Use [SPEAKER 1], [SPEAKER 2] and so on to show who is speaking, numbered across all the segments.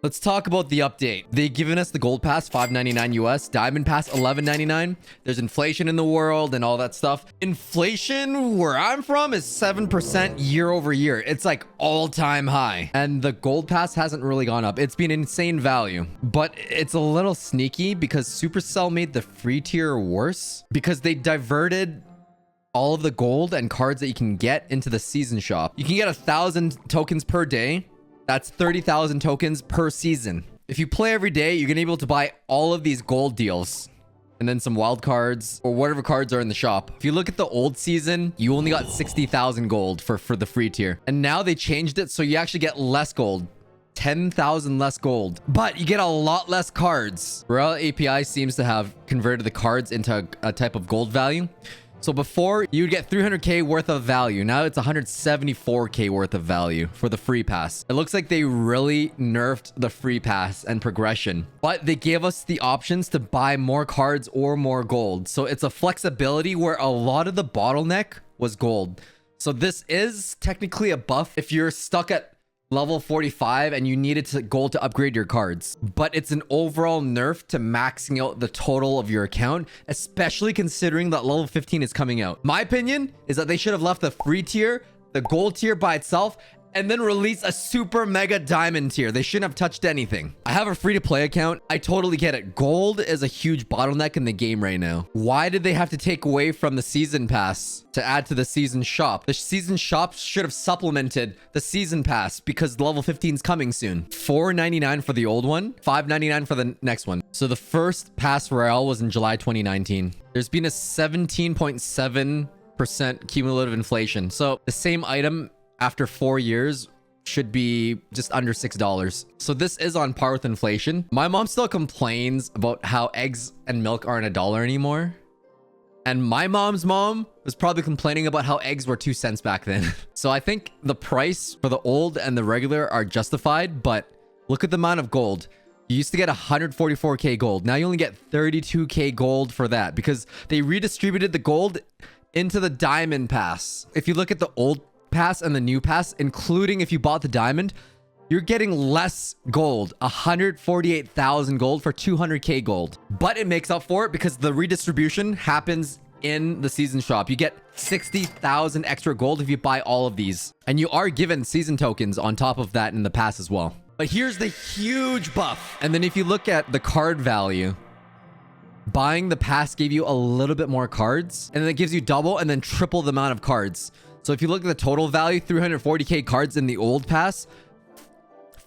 [SPEAKER 1] Let's talk about the update. They've given us the gold pass, $5.99 US, diamond pass, $11.99. There's inflation in the world and all that stuff. Inflation where I'm from is 7% year over year. It's like all-time high. And the gold pass hasn't really gone up. It's been insane value, but it's a little sneaky because Supercell made the free tier worse because they diverted all of the gold and cards that you can get into the season shop. You can get 1,000 tokens per day. That's 30,000 tokens per season. If you play every day, you're gonna be able to buy all of these gold deals and then some wild cards or whatever cards are in the shop. If you look at the old season, you only got 60,000 gold for the free tier. And now they changed it so you actually get less gold. 10,000 less gold, but you get a lot less cards. Royale API seems to have converted the cards into a type of gold value. So before, you'd get 300k worth of value. Now it's 174k worth of value for the free pass. It looks like they really nerfed the free pass and progression, but they gave us the options to buy more cards or more gold. So it's a flexibility where a lot of the bottleneck was gold. So this is technically a buff if you're stuck at level 45 and you needed gold to upgrade your cards, but it's an overall nerf to maxing out the total of your account, especially considering that level 15 is coming out. My opinion is that they should have left the free tier, the gold tier by itself, and then release a super mega diamond tier. They shouldn't have touched anything. I have a free-to-play account. I totally get it. Gold is a huge bottleneck in the game right now. Why did they have to take away from the season pass to add to the season shop? The season shop should have supplemented the season pass because level 15 is coming soon. $4.99 for the old one, $5.99 for the next one. So the first pass Royale was in July 2019. There's been a 17.7% cumulative inflation. So the same item after 4 years should be just under $6. So this is on par with inflation. My mom still complains about how eggs and milk aren't $1 anymore. And my mom's mom was probably complaining about how eggs were 2 cents back then. So I think the price for the old and the regular are justified, but look at the amount of gold. You used to get 144k gold. Now you only get 32k gold for that because they redistributed the gold into the diamond pass. If you look at the old pass and the new pass, including if you bought the diamond, you're getting less gold, 148,000 gold for 200k gold. But it makes up for it because the redistribution happens in the season shop. You get 60,000 extra gold if you buy all of these, and you are given season tokens on top of that in the pass as well. But here's the huge buff. And then if you look at the card value, buying the pass gave you a little bit more cards, and then it gives you double and then triple the amount of cards. So if you look at the total value, 340k cards in the old pass,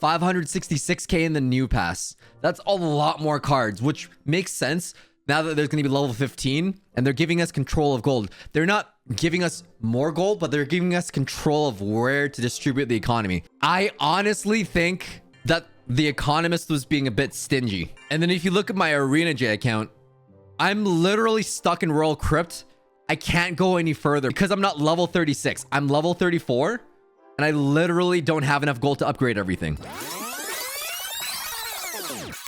[SPEAKER 1] 566k in the new pass. That's a lot more cards, which makes sense now that there's going to be level 15 and they're giving us control of gold. They're not giving us more gold, but they're giving us control of where to distribute the economy. I honestly think that the Economist was being a bit stingy. And then if you look at my Arena J account, I'm literally stuck in Royal Crypt. I can't go any further because I'm not level 36. I'm level 34 and I literally don't have enough gold to upgrade everything.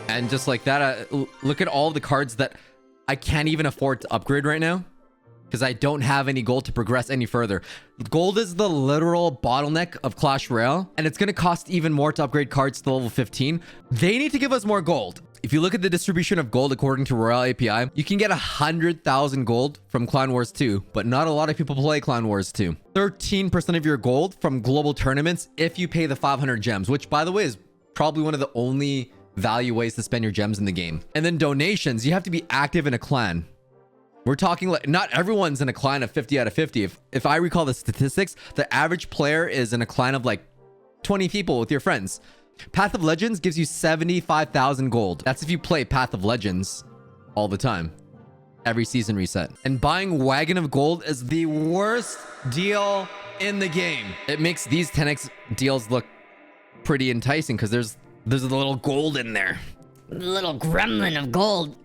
[SPEAKER 1] And just like that, look at all the cards that I can't even afford to upgrade right now because I don't have any gold to progress any further. Gold is the literal bottleneck of Clash Royale, and it's going to cost even more to upgrade cards to level 15. They need to give us more gold. If you look at the distribution of gold according to Royale API, you can get 100,000 gold from Clan Wars 2, but not a lot of people play Clan Wars 2. 13% of your gold from global tournaments if you pay the 500 gems, which by the way is probably one of the only value ways to spend your gems in the game. And then donations, you have to be active in a clan. We're talking like not everyone's in a clan of 50 out of 50. If I recall the statistics, the average player is in a clan of like 20 people with your friends. Path of Legends gives you 75,000 gold. That's if you play Path of Legends all the time. Every season reset. And buying Wagon of Gold is the worst deal in the game. It makes these 10x deals look pretty enticing because there's a little gold in there.
[SPEAKER 2] The little gremlin of gold.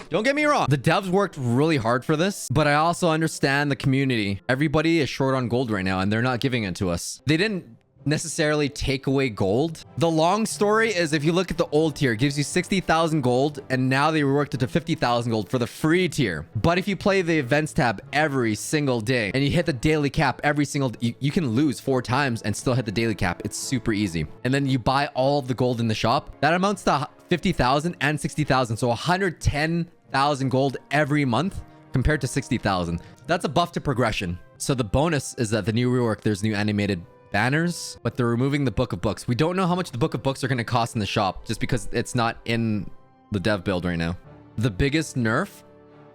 [SPEAKER 1] Don't get me wrong. The devs worked really hard for this, but I also understand the community. Everybody is short on gold right now and they're not giving it to us. They didn't necessarily take away gold. The long story is, if you look at the old tier, it gives you 60,000 gold, and now they reworked it to 50,000 gold for the free tier. But if you play the events tab every single day and you hit the daily cap every single you can lose 4 times and still hit the daily cap. It's super easy. And then you buy all of the gold in the shop. That amounts to 50,000 and 60,000. So 110,000 gold every month compared to 60,000. That's a buff to progression. So the bonus is that the new rework, there's new animated banners, but they're removing the book of books. We don't know how much the book of books are going to cost in the shop just because it's not in the dev build right now. The biggest nerf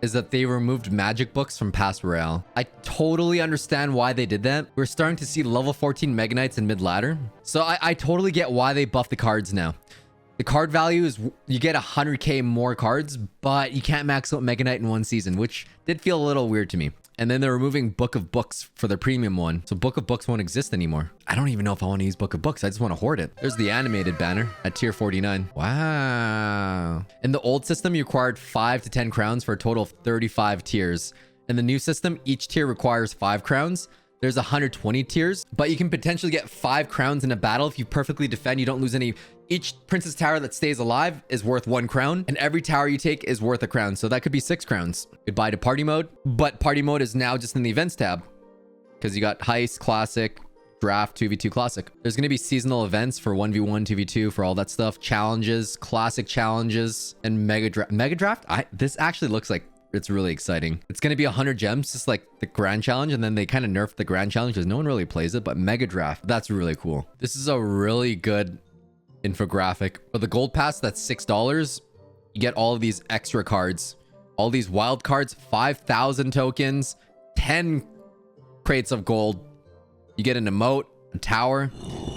[SPEAKER 1] is that they removed magic books from past Royale. I totally understand why they did that. We're starting to see level 14 Mega Knights in mid ladder. So I totally get why they buff the cards now. The card value is you get 100k more cards, but you can't max out Mega Knight in one season, which did feel a little weird to me. And then they're removing Book of Books for the premium one. So Book of Books won't exist anymore. I don't even know if I want to use Book of Books. I just want to hoard it. There's the animated banner at tier 49. Wow. In the old system, you required 5 to 10 crowns for a total of 35 tiers. In the new system, each tier requires 5 crowns. There's 120 tiers, but you can potentially get 5 crowns in a battle. If you perfectly defend, you don't lose any. Each princess tower that stays alive is worth 1 crown, and every tower you take is worth a crown. So that could be 6 crowns. Goodbye to party mode, but party mode is now just in the events tab because you got heist, classic, draft, 2v2 classic. There's going to be seasonal events for 1v1, 2v2 for all that stuff, challenges, classic challenges, and mega draft. Mega draft? This actually looks like it's really exciting. It's going to be 100 gems, just like the grand challenge. And then they kind of nerfed the grand challenge because no one really plays it, but mega draft, that's really cool. This is a really good infographic. For the gold pass, that's $6. You get all of these extra cards, all these wild cards, 5,000 tokens, 10 crates of gold. You get an emote, a tower.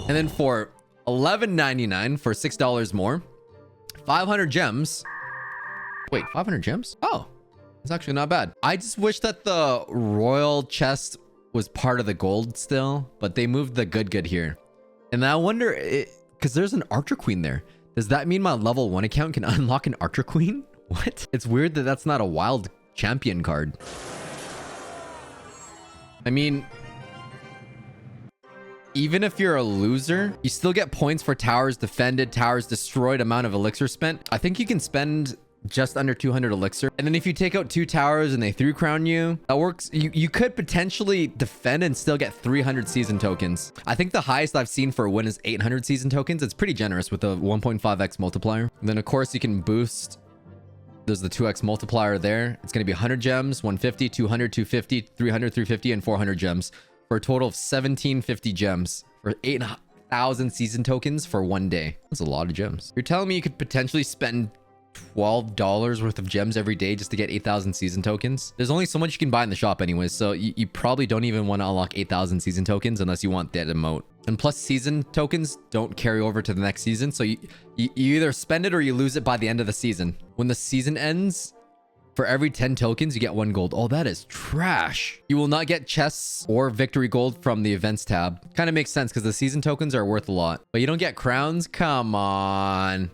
[SPEAKER 1] And then for $11.99 for $6 more, 500 gems. Wait, 500 gems? Oh, it's actually not bad. I just wish that the royal chest was part of the gold still, but they moved the good here. And I wonder, because there's an archer queen there. Does that mean my level 1 account can unlock an archer queen? What? It's weird that that's not a wild champion card. I mean, even if you're a loser, you still get points for towers defended, towers destroyed, amount of elixir spent. I think you can spend just under 200 elixir. And then if you take out 2 towers and they 3 crown you, that works. You could potentially defend and still get 300 season tokens. I think the highest I've seen for a win is 800 season tokens. It's pretty generous with a 1.5x multiplier. And then of course you can boost. There's the 2x multiplier there. It's going to be 100 gems, 150, 200, 250, 300, 350, and 400 gems for a total of 1750 gems for 8,000 season tokens for 1 day. That's a lot of gems. You're telling me you could potentially spend $12 worth of gems every day just to get 8,000 season tokens? There's only so much you can buy in the shop anyways, so you probably don't even want to unlock 8,000 season tokens unless you want that emote. And plus season tokens don't carry over to the next season, so you either spend it or you lose it by the end of the season. When the season ends, for every 10 tokens you get 1 gold. Oh, that is trash. You will not get chests or victory gold from the events tab. Kind of makes sense because the season tokens are worth a lot, but you don't get crowns. Come on,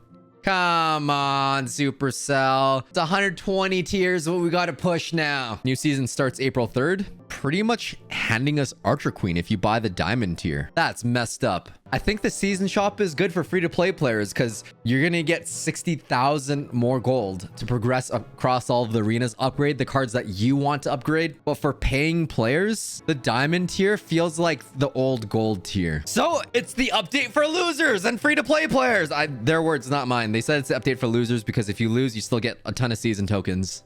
[SPEAKER 1] Supercell. It's 120 tiers. What we got to push now. New season starts April 3rd. Pretty much handing us Archer Queen if you buy the diamond tier. That's messed up. I think the season shop is good for free-to-play players because you're going to get 60,000 more gold to progress across all of the arenas, upgrade the cards that you want to upgrade. But for paying players, the diamond tier feels like the old gold tier. So it's the update for losers and free-to-play players. Their words, not mine. They said it's the update for losers because if you lose, you still get a ton of season tokens.